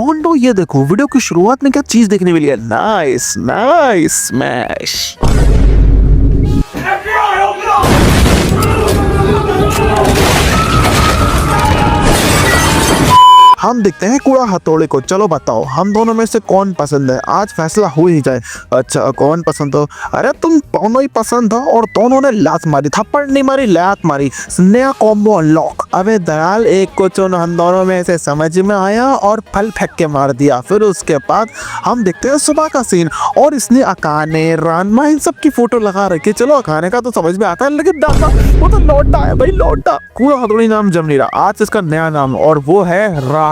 तो ये देखो वीडियो की शुरुआत में क्या चीज देखने मिली है। Nice nice smash. हम देखते हैं कूड़ा हथौड़े को। चलो बताओ हम दोनों में से कौन पसंद है, आज फैसला हो ही जाए। अच्छा कौन पसंद हो? अरे तुम दोनों ही पसंद हो और दोनों ने लात मारी, थप्पड़ नहीं मारी लात मारी। नया कॉम्बो अनलॉक। अबे दयाल एक को चुन, हम दोनों में से समझ में आया और फल फेंक के मार दिया। फिर उसके बाद हम देखते हैं सुबह का सीन और इसने अकाने रानमा इन सब की फोटो लगा रखी। चलो अकाने का तो समझ में आता है, लेकिन डाका वो तो लौटा है भाई, लौटा। कूड़ा हथौड़ी नाम जम नहीं रहा, आज इसका नया नाम और वो है राकेश।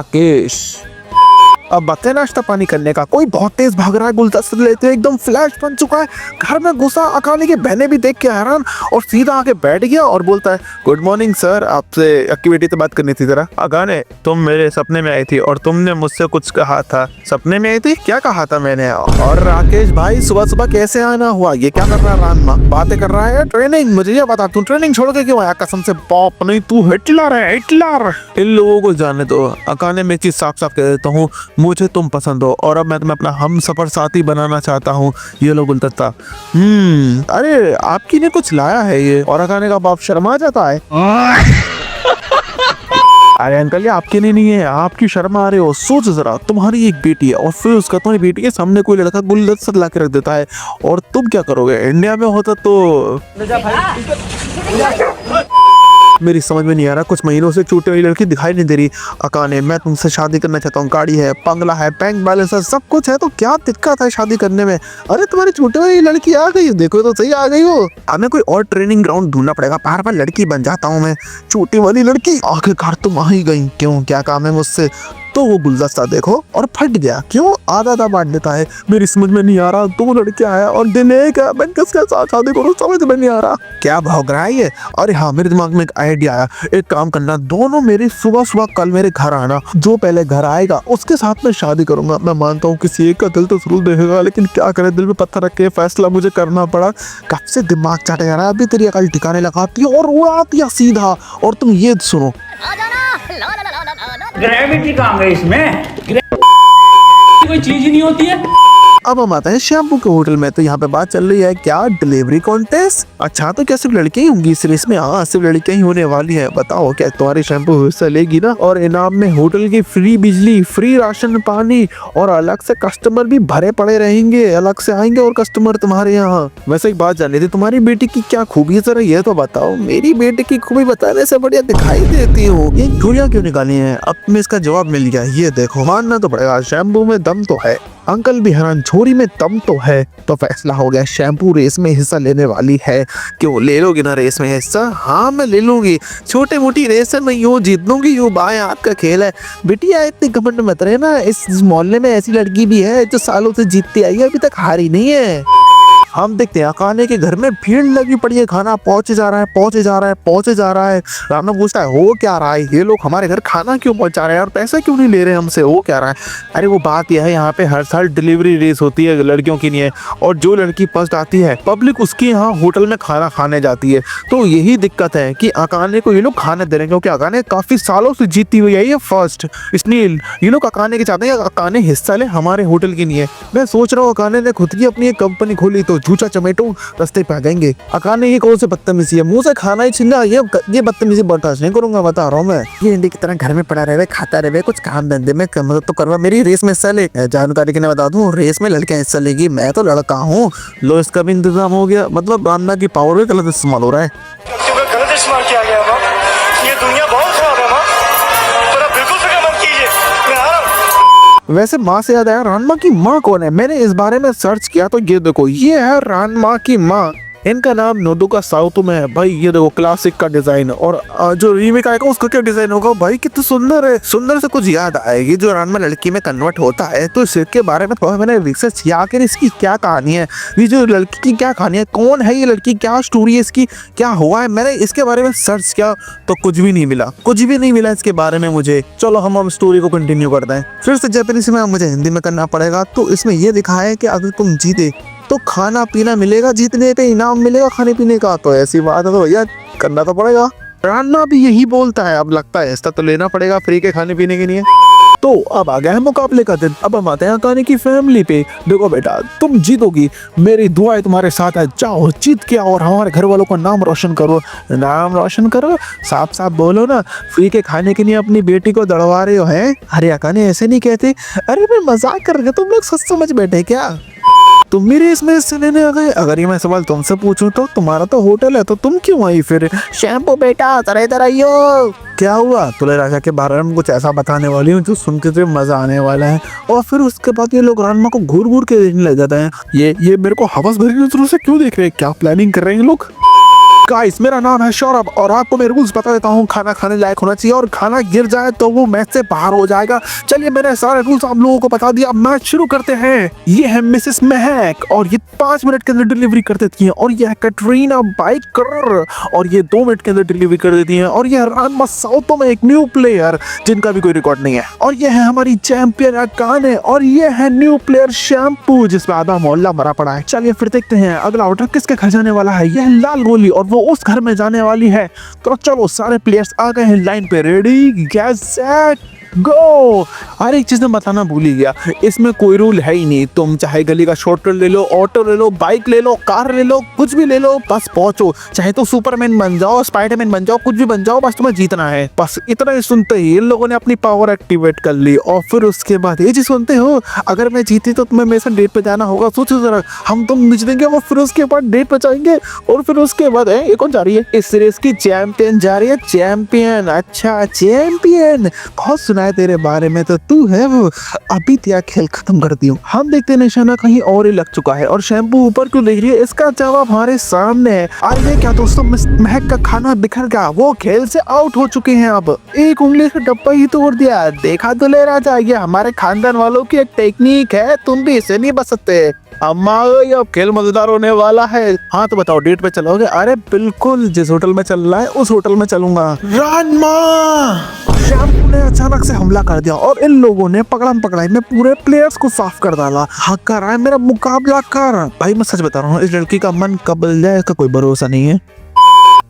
अब बते नाश्ता पानी करने का। कोई बहुत तेज भाग रहा है, गुलदस्ते लेते हुए एकदम फ्लैश बन चुका है। घर में घुसा, अकाने की बहने भी देख के हैरान और सीधा आके बैठ गया और बोलता है गुड मॉर्निंग सर, आपसे आपकी बेटी से बात करनी थी जरा। अकाने तुम मेरे सपने में आई थी और तुमने मुझसे कुछ कहा था। सपने में आई थी? क्या कहा था मैंने? और राकेश भाई सुबह सुबह कैसे आना हुआ? ये क्या कर रहा है? रानमा बातें कर रहा है। ट्रेनिंग? मुझे ये बता तू ट्रेनिंग छोड़ के क्यों आया? कसम से बाप नहीं, तू हिटलर है, हिटलर। इन लोगों को जाने दो। अकाने में चीज साफ साफ कह देता हूँ, मुझे तुम पसंद हो और अब मैं तुम्हें अपना हम सफर साथी बनाना चाहता हूँ। ये लो गुलदस्ता। अरे आपकी ने कुछ लाया है ये। और अकाने का बाप शर्मा जाता है। अरे अंकल ये आपके लिए नहीं है, आपकी शर्मा आ रही हो। सोच जरा, तुम्हारी एक बेटी है और फिर उसका तुम्हारी बेटी के सामने कोई लड़का गुलदस्ता ला के रख देता है और तुम क्या करोगे? इंडिया में होता तो मेरी समझ में नहीं आ रहा। कुछ महीनों से छूटे हुई लड़की दिखाई नहीं दे रही। अकाने मैं तुमसे शादी करना चाहता हूँ, गाड़ी है, बंगला है, बैंक बैलेंस है, सब कुछ है, तो क्या दिक्कत है शादी करने में? अरे तुम्हारी छूटे हुई लड़की आ गई, देखो तो सही आ गई हो। हमें कोई और ट्रेनिंग ग्राउंड ढूंढना पड़ेगा, बार बार लड़की बन जाता हूँ मैं। छोटी वाली लड़की आखिरकार तुम आ ही गई, क्यों क्या काम है मुझसे? तो वो गुलदस्ता देखो और फट गया। क्यों? आधा आधा बांट देता है। मेरी समझ में नहीं आ रहा, दो लड़कियां हैं और दिन एक है, मैं किसके साथ शादी करूं समझ में नहीं आ रहा। क्या भौंक रहा है ये? अरे हाँ मेरे दिमाग में एक आइडिया आया। एक काम करना, दोनों मेरी सुबह सुबह कल मेरे घर आना, जो पहले घर आएगा उसके साथ में शादी करूंगा। मैं मानता हूँ किसी एक का दिल तो जरूर देखेगा, लेकिन क्या करे, दिल में पत्थर रख के फैसला मुझे करना पड़ा। कब से दिमाग चाटे जा रहा है, अभी तेरी अकल ठिकाने लगाती है और उड़ाती है सीधा। और तुम ये सुनो, ग्रेविटी कहाँ गई इसमें? कोई चीज ही नहीं होती है। अब हम आते हैं शैम्पू के होटल में। तो यहाँ पे बात चल रही है क्या, डिलीवरी कॉन्टेस्ट। अच्छा तो क्या सिर्फ लड़कियां ही होंगी इस रेस में? हाँ सिर्फ लड़कियां ही होने वाली है। बताओ क्या तुम्हारी शैम्पू हिस्सा लेगी ना? और इनाम में होटल की फ्री बिजली, फ्री राशन पानी और अलग से कस्टमर भी भरे पड़े रहेंगे, अलग से आएंगे और कस्टमर तुम्हारे यहाँ। वैसे एक बात जाननी थी, तुम्हारी बेटी की क्या खूबी है जरा ये तो बताओ। मेरी बेटी की खूबी बताने से बढ़िया दिखाई देती हो। ये चूड़ियां क्यों निकाली है? अब तुम्हें इसका जवाब मिल गया। ये देखो, मानना तो पड़ेगा शैम्पू में दम तो है। अंकल भी हैरान, छोरी में दम तो है। तो फैसला हो गया, शैम्पू रेस में हिस्सा लेने वाली है। क्यों ले लोगी ना रेस में हिस्सा? हाँ मैं ले लूंगी, छोटी मोटी रेस है, मैं यूँ जीत लूंगी, यूँ बाएं हाथ का खेल है। बिटिया इतनी घमंड मत रहे ना, इस मोहल्ले में ऐसी लड़की भी है जो सालों से जीतती आई है, अभी तक हारी नहीं है। हम देखते हैं अकाने के घर में भीड़ लगी पड़ी है, खाना पहुंचे जा रहा है, पहुंचे जा रहा है, पहुंचे जा रहा है। रामना पूछता है हो क्या रहा है, ये लोग हमारे घर खाना क्यों पहुंचा रहे हैं और पैसा क्यों नहीं ले रहे हमसे, हो क्या रहा है? अरे वो बात यह है, यहाँ पे हर साल डिलीवरी रेस होती है लड़कियों की लिए, और जो लड़की फर्स्ट आती है पब्लिक उसके यहाँ होटल में खाना खाने जाती है। तो यही दिक्कत है कि अकाने को ये लोग खाने दे रहे हैं, क्योंकि अकाने काफी सालों से जीती हुई है ये फर्स्ट, इसलिए ये लोग अकाने के चाहते हैं अकाने हिस्सा ले हमारे होटल के लिए। मैं सोच रहा हूँ अकाने ने खुद की अपनी एक कंपनी खोली तो झूठा चमेटो रास्ते पे आ जाएंगे। अकाने ये कौन से बदतमीजी है, मुंह से खाना ही छीनना, ये बदतमीजी बर्दाश्त नहीं करूंगा, बता रहा हूँ मैं। ये इंडी की तरह घर में पड़ा रहे, खाता रहे, कुछ काम धंधे में मदद तो करवा, मेरी रेस में हिस्सा ले। जानकारी के लिए बता दूं, रेस में लड़कियां हिस्सा लेगी, मैं तो लड़का हूँ। लो इसका भी इंतजाम हो गया, मतलब रामना की पावर भी गलत इस्तेमाल हो रहा है। गलत इस्तेमाल किया गया माँ, ये दुनिया बहुत खराब है माँ, पर आप बिल्कुल फिक्र मत कीजिए, मैं आ रहा हूँ। वैसे माँ से याद आया, रानमा की माँ कौन है? मैंने इस बारे में सर्च किया तो ये देखो, ये है रानमा की माँ। इनका नाम नोदुका साउतो में है भाई। ये देखो क्लासिक का डिजाइन, और जो रीमेक आएगा उसका क्या डिजाइन होगा भाई, कितना सुंदर है। सुंदर से कुछ याद आएगी, जो रानमा लड़की में कन्वर्ट होता है तो इसके बारे में थोड़ा मैंने रिसर्च किया, आखिर इसकी क्या कहानी है, ये जो लड़की की क्या कहानी है, कौन है ये लड़की, क्या स्टोरी है इसकी, क्या हुआ है। मैंने इसके बारे में सर्च किया तो कुछ भी नहीं मिला, कुछ भी नहीं मिला इसके बारे में मुझे। चलो हम स्टोरी को कंटिन्यू करते हैं। फिर से जापानीज में मुझे हिंदी में करना पड़ेगा। तो इसमें यह दिखा है कि अगर तुम जीते तो खाना पीना मिलेगा, जीतने पे इनाम मिलेगा खाने पीने का। तो ऐसी बात है तो भैया करना तो पड़ेगा। रान्ना भी यही बोलता है, अब लगता है ऐसा तो लेना पड़ेगा फ्री के खाने पीने के लिए। तो अब आ गया है मुकाबले का दिन। अब हम आते हैं अकाने की फैमिली पे। देखो बेटा, तुम जीतोगी, मेरी दुआएं तुम्हारे साथ है। जाओ जीत के आओ और हमारे घर वालों का नाम रोशन करो। नाम रोशन करो, साफ साफ बोलो ना, फ्री के खाने के लिए अपनी बेटी को दड़वा रहे हो हैं? अरे अकाने ऐसे नहीं कहते। अरे मैं मजाक कर रहा हूं, तुम लोग सच समझ बैठे क्या? तुम भी रेस में हिस्से लेने आ गए? अगर ये मैं सवाल तुमसे पूछूं तो तुम्हारा तो होटल है, तो तुम क्यों आई फिर? शैम्पू बेटा जरा इधर आइयो। क्या हुआ? तुले राजा के बारे में कुछ ऐसा बताने वाली हूँ जो सुन के तुझे मजा आने वाला है। और फिर उसके बाद ये लोग रानमा को घूर घूर के देखने लग जाते हैं। ये मेरे को हवस भरी नजरों से क्यों देख रहे हैं? क्या प्लानिंग कर रहे हैं ये लोग? गाइस, मेरा नाम है सौरभ और आपको मैं रूल्स बता देता हूँ। खाना खाने लायक होना चाहिए और खाना गिर जाए तो वो मैच से बाहर हो जाएगा। चलिए, मैंने सारे रूल्स आप लोगों को बता दिया। मैच शुरू करते हैं। ये है मिसेस महक और ये 5 मिनट के अंदर डिलीवरी कर देती हैं। और ये है कैटरीना बाइकर और ये 2 मिनट के अंदर डिलीवरी कर देती हैं। और ये है रानमा साउथो में एक न्यू प्लेयर जिनका भी कोई रिकॉर्ड नहीं है। और ये है हमारी चैंपियन अकाने और ये है न्यू प्लेयर शैम्पू जिसमें आधा मोहल्ला मरा पड़ा है। चलिए फिर देखते हैं अगला ऑर्डर किसके घर जाने वाला है। यह है लाल गोली और वो उस घर में जाने वाली है। तो चलो, सारे प्लेयर्स आ गए हैं लाइन पे। रेडी, गेट सेट, गो। हर एक चीज में बताना भूल ही गया, इसमें कोई रूल है ही नहीं। तुम चाहे गली का शॉर्टकट ले लो, ऑटो ले लो, बाइक ले लो, कार ले लो, कुछ भी ले लो, बस पहुंचो। चाहे तो सुपरमैन बन जाओ, स्पाइडरमैन बन जाओ, कुछ भी बन जाओ, बस तुम्हें जीतना है। बस इतना ही सुनते ही इन लोगों ने अपनी पावर एक्टिवेट कर ली। और फिर उसके बाद ये चीज सुनते हो, अगर मैं जीती तो तुम्हें मेरे साथ डेट पे जाना होगा। सोचो जरा, हम तुम जीतेंगे और फिर उसके बाद डेट पे जाएंगे। और फिर उसके बाद ये कौन जा रही है? इस रेस की चैंपियन जा रही है। चैंपियन, अच्छा चैंपियन, बहुत सुना है तेरे बारे में, तो तू है वो। अभी तेरा खेल खत्म कर दियो। हम देखते हैं निशाना कहीं और ही लग चुका है और शैम्पू ऊपर क्यों देख रही है? इसका जवाब हमारे सामने है। अरे क्या दोस्तों, महक का खाना बिखर गया, वो खेल से आउट हो चुके हैं। अब एक उंगली से डब्बा ही तोड़ दिया। देखा तो ले रहा था, ये हमारे खानदान वालों की एक टेक्निक है, तुम भी इसे नहीं बच सकते। अम्मा, अब खेल मजेदार होने वाला है। हाँ तो बताओ, डेट पे चलोगे? अरे बिल्कुल, जिस होटल में चल रहा है उस होटल में चलूंगा। रानमा, शैम्पू ने अचानक से हमला कर दिया और इन लोगों ने पकड़म पकड़ाई में पूरे प्लेयर्स को साफ कर डाला। हाँ कर रहा है मेरा मुकाबला कर। भाई मैं सच बता रहा हूँ, इस लड़की का मन कब बदल जाए इसका कोई भरोसा नहीं है।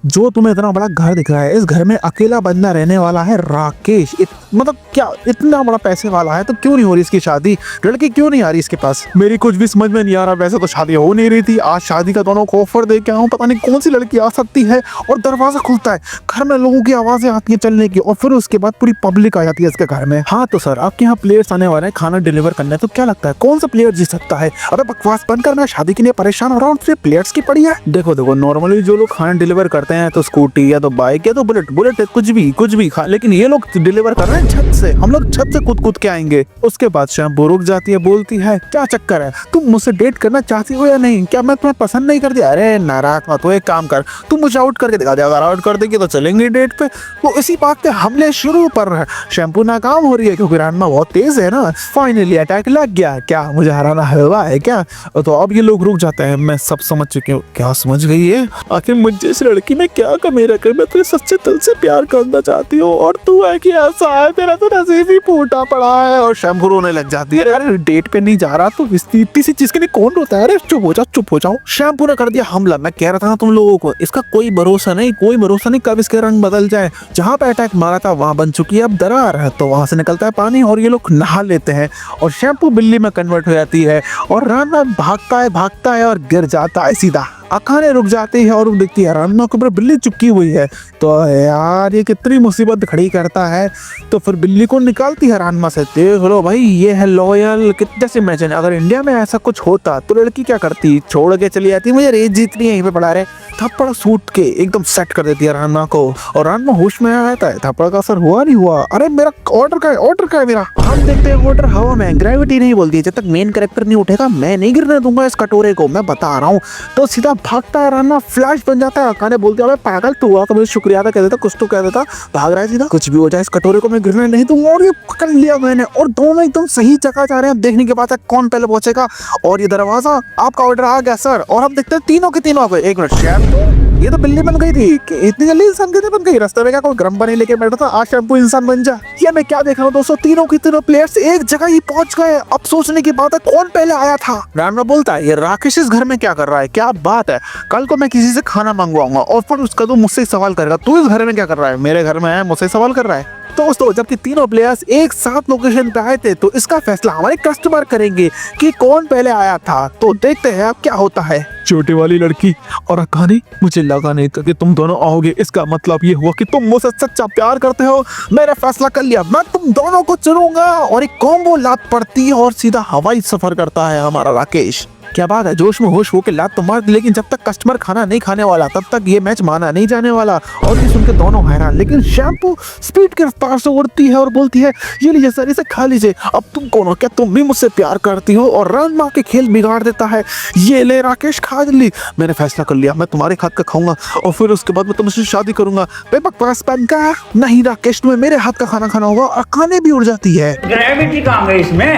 जो तुम्हें इतना बड़ा घर दिख रहा है, इस घर में अकेला बंदा रहने वाला है राकेश। मतलब क्या इतना बड़ा पैसे वाला है तो क्यों नहीं हो रही इसकी शादी? लड़की क्यों नहीं आ रही इसके पास? मेरी कुछ भी समझ में नहीं आ रहा। वैसे तो शादी हो नहीं रही थी, आज शादी का दोनों को ऑफर दे के आऊँ, पता नहीं कौन सी लड़की आ सकती है। और दरवाजा खुलता है, घर में लोगों की आवाजें आती है चलने की और फिर उसके बाद पूरी पब्लिक आ जाती है इसके घर में। हाँ तो सर, आपके यहाँ प्लेयर्स आने वाले हैं खाना डिलीवर करना है, तो क्या लगता है कौन सा प्लेयर जीत सकता है? अबे बकवास बंद कर, मैं शादी के लिए परेशान हो रहा हूँ, प्लेयर्स की पड़ी है। देखो नॉर्मली जो लोग खाना डिलीवर करते हैं तो स्कूटी या तो बाइक या तो बुलेट कुछ भी खा, लेकिन ये लोग डिलीवर कर रहे हैं छत से। हम लोग छत से कूद के आएंगे। उसके बाद शैम्पू रुक जाती है, बोलती है क्या चक्कर है, तुम मुझसे डेट करना चाहती हो या नहीं? क्या मैं तुम्हें पसंद नहीं करती? अरे नाराज मत हो, एक काम कर, तुम मुझे आउट करके दिखा दे। अगर आउट कर देगी तो चलेंगे डेट पे। वो इसी बात पे हमले शुरू पर शैम्पू नाकाम हो रही है क्योंकि रानमा बहुत तेज है ना। फाइनली अटैक लग गया। क्या मुझे हराना हुआ है क्या? तो अब ये लोग रुक जाते हैं। मैं सब समझ चुकी हूँ। क्या समझ गई है? आखिर मुझे इस लड़की में क्या कमी रखकर मैं तुझे सच्चे दिल से प्यार करना चाहती हूँ और तू है कि ऐसा है, तेरा तो नसीब ही फूटा पड़ा है। और शैम्पू रोने लग जाती है। अरे डेट पे नहीं जा रहा तो इतनी सी चीज के लिए कौन रोता है? अरे चुप हो जाओ। शैम्पू ने कर दिया हमला। मैं कह रहा था ना तुम लोगों को, इसका कोई भरोसा नहीं कब इसके रंग बदल जाए। जहाँ पे अटैक मारा था वहां बन चुकी है अब दरार, तो वहां से निकलता है पानी और ये लोग नहा लेते हैं और शैम्पू बिल्ली में कन्वर्ट हो जाती है और राना भागता है और गिर जाता है सीधा। अकाने रुक जाती है और देखती है रानमा के ऊपर बिल्ली चिपकी हुई है। तो यार ये कितनी मुसीबत खड़ी करता है। तो फिर बिल्ली को निकालती है रानमा से। देख लो भाई, ये है लॉयल। जैसे इमेजिन अगर इंडिया में ऐसा कुछ होता तो लड़की क्या करती? छोड़ के चली जाती, मुझे रेस जीतनी है, यहीं पे पड़ा रहे। थप्पड़ सूट के एकदम सेट कर देती है रानमा को और रानमा होश में आ जाता है। थप्पड़ का असर हुआ नहीं हुआ। अरे मेरा ऑर्डर का है मेरा। हम देखते हैं ऑर्डर हवा में, ग्रेविटी नहीं बोलती है। जब तक मेन कैरेक्टर नहीं उठेगा मैं नहीं गिरने दूंगा इस कटोरे को, मैं बता रहा हूँ। तो सीधा भागता है राना, फ्लैश बन जाता है। अकाने बोलती है पागल तू हुआ तो मुझे शुक्रिया था कह देता, कुछ तो कह देता। भाग रहा है सीधा, कुछ भी हो जाए इस कटोरे को मैं गिरने नहीं दूंगा। और ये पकड़ लिया मैंने और दोनों एकदम सही जगह जा रहे हैं। देखने के बाद कौन पहले पहुंचेगा। और ये दरवाजा, आपका ऑर्डर आ गया सर। और हम देखते हैं तीनों के तीनों आ गए। एक मिनट, ये तो बिल्ली बन गई थी कि इतनी जल्दी इंसान कैसे बन गई? रास्ते में क्या कोई गरम पानी लेके बैठा था, आज शैम्पू इंसान बन जा। ये मैं क्या देख रहा हूँ दोस्तों, तीनों के तीनों प्लेयर्स एक जगह ही पहुंच गए। अब सोचने की बात है कौन पहले आया था। राणा बोलता है ये राकेश इस घर में क्या कर रहा है? क्या बात बात है, कल को मैं किसी से खाना मंगवाऊंगा और फिर उसका तो मुझसे सवाल करेगा तू इस घर में क्या कर रहा है, मेरे घर में है मुझसे सवाल कर रहा है। दोस्तों जबकि तीनों प्लेयर्स एक साथ लोकेशन पे आए थे तो इसका फैसला हमारे कस्टमर करेंगे कि कौन पहले आया था। तो देखते हैं अब क्या होता है। छोटी वाली लड़की और अकानी, मुझे लगा नहीं था कि तुम दोनों आओगे। इसका मतलब ये हुआ कि तुम मुझसे सच्चा प्यार करते हो। मैंने फैसला कर लिया, मैं तुम दोनों को चुनूंगा। और एक कॉम्बो लात पड़ती है और सीधा हवाई सफर करता है हमारा राकेश। क्या बात है, जोश में होश होकर लात तो मार दी, लेकिन जब तक कस्टमर खाना नहीं खाने वाला तब तक ये मैच माना नहीं जाने वाला। और ये सुन के दोनों हैरान, लेकिन शैम्पू स्पीड के रफ्तार से उड़ती है और बोलती है ये लीजिए सर, इसे खा लीजिए। अब तुम कौन हो, क्या तुम भी मुझसे प्यार करती हो? और रन मार के खेल बिगाड़ देता है। ये ले राकेश, खा ली। मैंने फैसला कर लिया, मैं तुम्हारे हाथ का खाऊंगा और फिर उसके बाद मैं तुमसे शादी करूंगा। बकवास पैन का नहीं राकेश, तुम्हें मेरे हाथ का खाना खाना होगा। और खाने भी उड़ जाती है। ग्रेविटी कहाँ गई इसमें?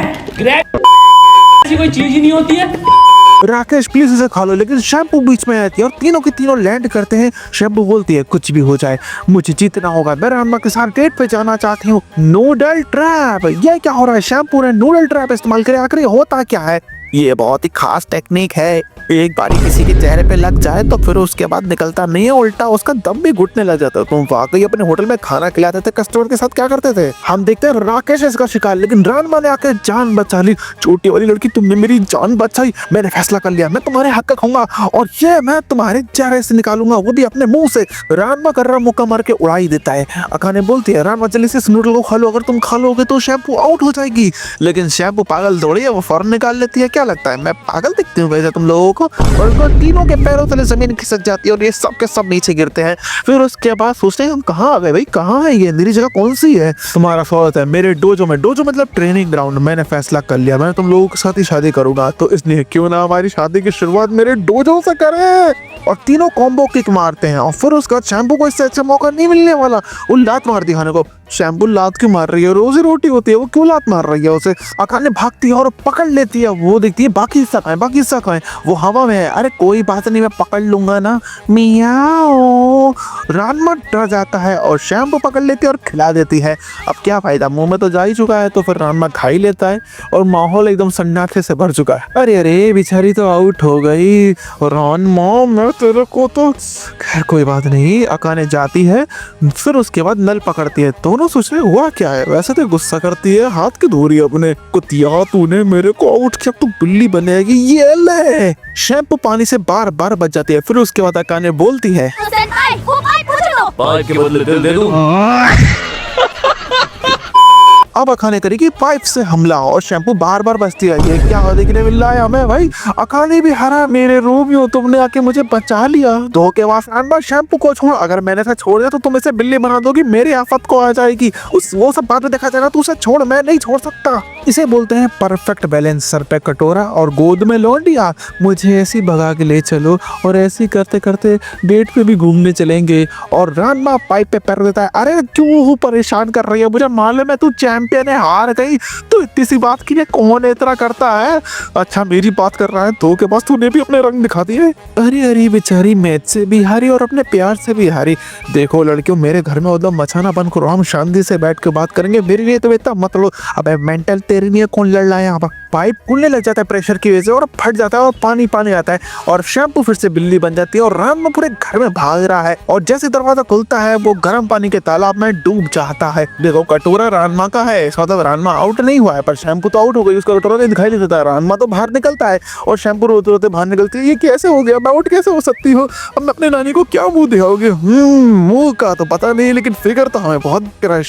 ऐसी कोई चीज ही नहीं होती है। राकेश प्लीज इसे खा लो, लेकिन शैम्पू बीच में आती है और तीनों के तीनों लैंड करते हैं। शैम्पू बोलती है कुछ भी हो जाए मुझे जीतना होगा, मैं रामा के साथ डेट पे जाना चाहती हूँ। नूडल ट्रैप, ये क्या हो रहा है? शैम्पू ने नूडल ट्रैप इस्तेमाल करे, आखिर होता क्या है? ये बहुत ही खास टेक्निक है। एक बारी किसी के चेहरे पे लग जाए तो फिर उसके बाद निकलता नहीं है, उल्टा उसका दम भी घुटने लग जाता है। तुम वाकई अपने होटल में खाना खिलाते थे, कस्टमर के साथ क्या करते थे? हम देखते हैं राकेश इसका शिकार, लेकिन रानमा ने आकर जान बचा ली। छोटी वाली लड़की, तुमने मेरी जान बचाई। मैंने फैसला कर लिया, मैं तुम्हारे हक का खाऊंगा और ये मैं तुम्हारे चेहरे से निकालूंगा, वो भी अपने मुंह से। रानमा कर रहा मुक्का मार के उड़ा ही देता है। अकाने बोलती है रानमा जल्दी से इस नूडल को खा लो, अगर तुम खा लोगे तो शैम्पू आउट हो जाएगी। लेकिन शैम्पू पागल थोड़ी है, वो फौरन निकाल लेती है। क्या लगता है मैं पागल दिखती हूँ वैसे तुम लोगों को? और तीनों के पैरों तले जमीन खिसक जाती है और ये सब के सब नीचे गिरते हैं। फिर उसके बाद सोचते हैं हम कहाँ आ गए भाई, कहाँ है ये, मेरी जगह कौन सी है? तुम्हारा स्वागत है मेरे डोजो में। डोजो मतलब ट्रेनिंग ग्राउंड। मैंने फैसला कर लिया, मैं तुम लोगों के साथ ही शादी करूंगा, तो इसलिए क्यों ना हमारी शादी की शुरुआत मेरे डोजो से करें। और तीनों कॉम्बो किक मारते हैं और फिर उसके बाद शैम्पू को इससे अच्छा मौका नहीं मिलने वाला। वो लात मार दी खाने को। शैम्पू लात क्यों मार रही है? रोजी रोटी होती है, वो क्यों लात मार रही है उसे? अकाने भागती है और पकड़ लेती है। वो देखती है बाकी हिस्सा खाएं, बाकी हिस्सा खाएं। वो हवा में है। अरे कोई बात नहीं, मैं पकड़ लूंगा ना, मियाओ। रानमा डर जाता है और शैम्पू पकड़ लेती है और खिला देती है। अब क्या फायदा, मुंह में तो जा ही चुका है, तो फिर रानमा खा ही लेता है और माहौल एकदम सन्नाटे से भर चुका है। अरे अरे बेचारी तो आउट हो गई। रानमा मैं तेरे को तो, खैर कोई बात नहीं। अकाने जाती है, फिर उसके बाद नल पकड़ती है। दोनों सोच रहे हुआ क्या है, वैसे तो गुस्सा करती है, हाथ की धो रही है अपने। कुतिया तूने मेरे को आउट किया, तू बिल्ली बनेगी। ये ले। शैम्पू पानी से बार बार बच जाती है। फिर उसके बाद अकाने बोलती है पाइप के बदले दिल दे दूं। अब अखाने करेगी पाइप से हमला और शैम्पू बार बार बचती है। ये क्या देखने मिल रहा है हमें भाई? अखाने भी हरा, मेरे रोमियो तुमने आके मुझे बचा लिया। धोखेबाज रानमा, शैम्पू को छोड़। अगर मैंने इसे छोड़ दिया तो तुम इसे बिल्ली बना दोगी, मेरी आफत को आ जाएगी। वो सब बाद में देखा जाएगा, तू उसे छोड़, मैं नहीं छोड़ सकता। इसे बोलते हैं परफेक्ट बैलेंस। सर पे कटोरा और गोद में लौंडिया। मुझे ऐसी भगा के ले चलो और ऐसी करते करते डेट पे भी घूमने चलेंगे। और रानमा पाइप पे पैर देता है। अरे क्यों परेशान कर रही है? मुझे मालूम है तू चैंपियन है, हार गई तो इतनी सी बात के लिए कौन इतना करता है? अच्छा मेरी बात कर रहा है तो के पास तूने भी अपने रंग दिखा दिए। अरे अरे बेचारी मैच से भी हारी और अपने प्यार से भी हारी। देखो लड़कियों, मेरे घर में उधर मचाना बंद करो, हम शांति से बैठ के बात करेंगे। मेरे लिए तो इतना मत लो। अब मेंटल तेरे लिए कौन लड़ रहा है यहाँ पर? पाइप खुलने लग जाता है प्रेशर की वजह से और फट जाता है और पानी पानी आता है और शैम्पू फिर से बिल्ली बन जाती है और रानमा पूरे घर में भाग रहा है। और जैसे दरवाजा खुलता है वो गर्म पानी के तालाब में डूब जाता है। देखो कटोरा रानमा का है, इसका मतलब रानमा आउट नहीं हुआ है, पर शैम्पू तो आउट हो गई। उसका कटोरा नहीं दिखाई नहीं देता। रानमा तो बाहर निकलता है और शैम्पू रोते रोते बाहर निकलती है। ये कैसे हो गया? मैं आउट कैसे हो सकती हूँ? अब मैं अपने नानी को क्या मुंह दिखाओगे? मुंह का तो पता नहीं, लेकिन फिगर तो हमें बहुत प्यारा है।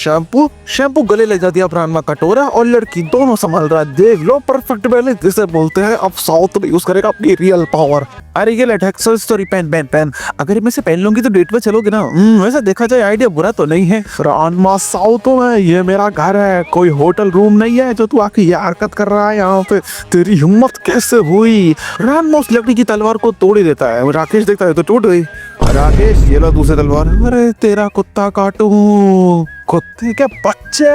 शैम्पू गले लग जाती है। अब रानमा कटोरा और लड़की दोनों संभाल रहा है। देख लो परफेक्ट बैलेंस जिसे बोलते हैं। अब साउथ में यूज करेगा अपनी रियल पावर। अरे ये लेट सॉरी पेन। अगर मैं से पहन लूंगी तो डेट पे चलोगे ना? वैसे देखा जाए आइडिया बुरा तो नहीं है। रानमा साउथ में, ये मेरा घर है, कोई होटल रूम नहीं है जो तू आके ये हरकत कर रहा है यहाँ पे। तेरी हिम्मत कैसे हुई? रानमा उस लकड़ी की तलवार को तोड़ ही देता है। राकेश देखता है तो टूट गई। राकेश ये लो दूसरी तलवार। अरे तेरा कुत्ता काटूं। कुत्ते के बच्चे,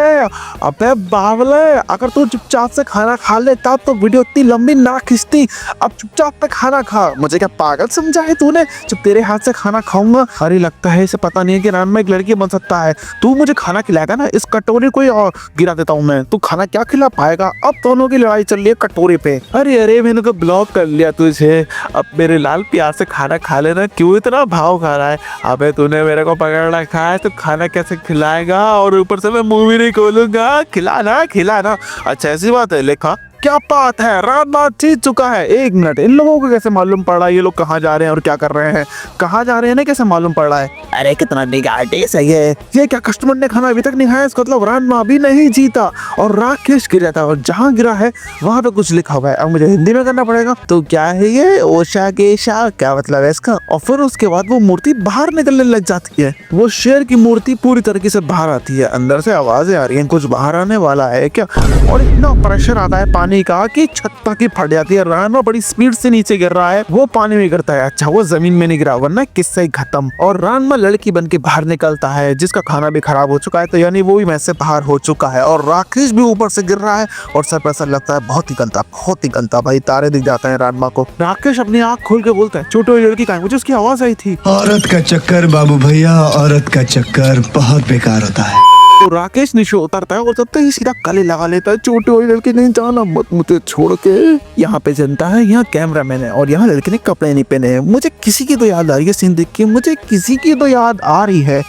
अबे बावले, अगर तू चुपचाप से खाना खा लेता तो वीडियो इतनी लंबी ना खींचती। अब चुपचाप से खाना खा। मुझे क्या पागल समझा है तूने? जब तेरे हाथ से खाना खाऊंगा, अरे लगता है इसे पता नहीं है कि रान में एक लड़की बन सकता है। तू मुझे खाना खिलाएगा ना, इस कटोरी को और गिरा देता हूँ मैं। तू खाना क्या खिला पाएगा? अब दोनों की लड़ाई चल रही है कटोरी पे। अरे अरे मैंने तो ब्लॉक कर लिया तुझे। अब मेरे लाल प्यार से खाना खा लेना, क्यों इतना भाव खा रहा है? अबे तूने मेरे को पकड़ रखा है तो खाना कैसे खिलाएगा? और ऊपर से मैं मुंह भी नहीं खोलूंगा। खिलाना खिलाना। अच्छा ऐसी बात है, लिखा क्या बात है? रात जीत चुका है। 1 मिनट, इन लोगों को कैसे मालूम पड़ रहा है ये लोग कहाँ जा रहे हैं और क्या कर रहे हैं? कहाँ जा रहे हैं ना, कैसे मालूम पड़ रहा है? अरे कितना निगार्टिस है ये क्या कस्टमर ने खाना अभी तक नहीं खाया? इसका मतलब रानमा भी नहीं जीता और राकेश गिरा था, और जहाँ गिरा है वहां पे कुछ लिखा हुआ है। अब मुझे हिंदी में करना पड़ेगा। तो क्या है ये? ओशा गेशा, क्या मतलब है इसका? और फिर उसके बाद वो मूर्ति बाहर निकलने लग जाती है। वो शेर की मूर्ति पूरी तरीके से बाहर आती है। अंदर से आवाजें आ रही है, कुछ बाहर आने वाला है क्या? और इतना प्रेशर आता है पानी का कि छत तक ही फट जाती है। रानमा बड़ी स्पीड से नीचे गिर रहा है, वो पानी में गिरता है। अच्छा वो जमीन में नहीं गिरा, वरना किस्सा ही खत्म। और रानमा लड़की बन के बाहर निकलता है, जिसका खाना भी खराब हो चुका है, तो यानी वो भी मैच से बाहर हो चुका है। और राकेश भी ऊपर से गिर रहा है और सर पर असर लगता है। बहुत ही गंदा भाई, तारे दिख जाते हैं रानमा को। राकेश अपनी आंख खोल के बोलता है, छोटी लड़की कहाँ है? मुझे उसकी आवाज आई थी। औरत का चक्कर बाबू भैया, औरत का चक्कर बहुत बेकार होता है। तो राकेश नीचे उतरता है और तब तक ही सीधा गले लगा लेता है, छोटे हुए लड़के नहीं जाना मत मुझे छोड़ के। यहाँ पे जनता है, यहाँ कैमरामैन है, और यहाँ लड़के ने कपड़े नहीं पहने हैं। मुझे किसी की तो याद आ रही है सीन देख के, मुझे किसी की तो याद आ रही है।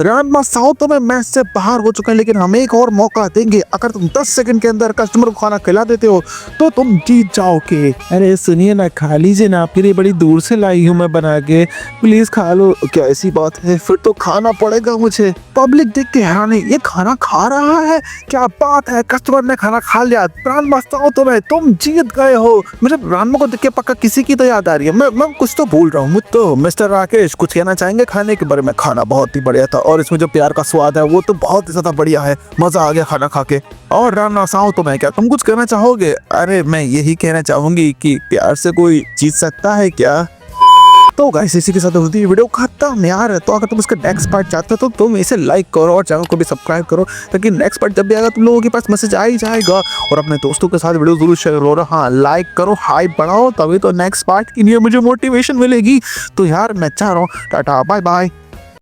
रानमा साउथ में मैच से बाहर हो चुका है, लेकिन हम एक और मौका देंगे। अगर तुम 10 सेकंड के अंदर कस्टमर को खाना खिला देते हो तो तुम जीत जाओगे। अरे सुनिए ना, खा लीजिए ना, आपके लिए बड़ी दूर से लाई हूँ मैं बना के, प्लीज खा लो। क्या ऐसी बात है? फिर तो खाना पड़ेगा मुझे। पब्लिक देख के हैरान है, ये खाना खा रहा है? क्या बात है, कस्टमर ने खाना खा लिया। रानमा साउथ में तुम जीत गए हो। मुझे रानमा को देख के पक्का किसी की तो याद आ रही है। मैं कुछ तो भूल रहा हूँ। तो मिस्टर राकेश कुछ कहना चाहेंगे खाने के बारे में? खाना बहुत ही बढ़िया था, और इसमें जो प्यार का स्वाद है वो तो बहुत ही ज्यादा बढ़िया है। मजा आ गया खाना खा के। और राना साओ तो मैं क्या, तुम कुछ कहना चाहोगे? अरे मैं यही कहना चाहूंगी कि प्यार से कोई जीत सकता है क्या? तो गाइस इसी के साथ होती है वीडियो खत्म यार। तो अगर तुम इसका नेक्स्ट पार्ट चाहते हो तो तुम इसे लाइक करो और चैनल को भी सब्सक्राइब करो, ताकि नेक्स्ट पार्ट जब भी आएगा तुम लोगों के पास मैसेज आ ही जाएगा। और अपने दोस्तों के साथ वीडियो जरूर शेयर करो। हाँ लाइक करो, हाइप बढ़ाओ, तभी तो नेक्स्ट पार्ट के लिए मुझे मोटिवेशन मिलेगी। तो यार मैं चाह रहा हूँ, टाटा बाय बाय।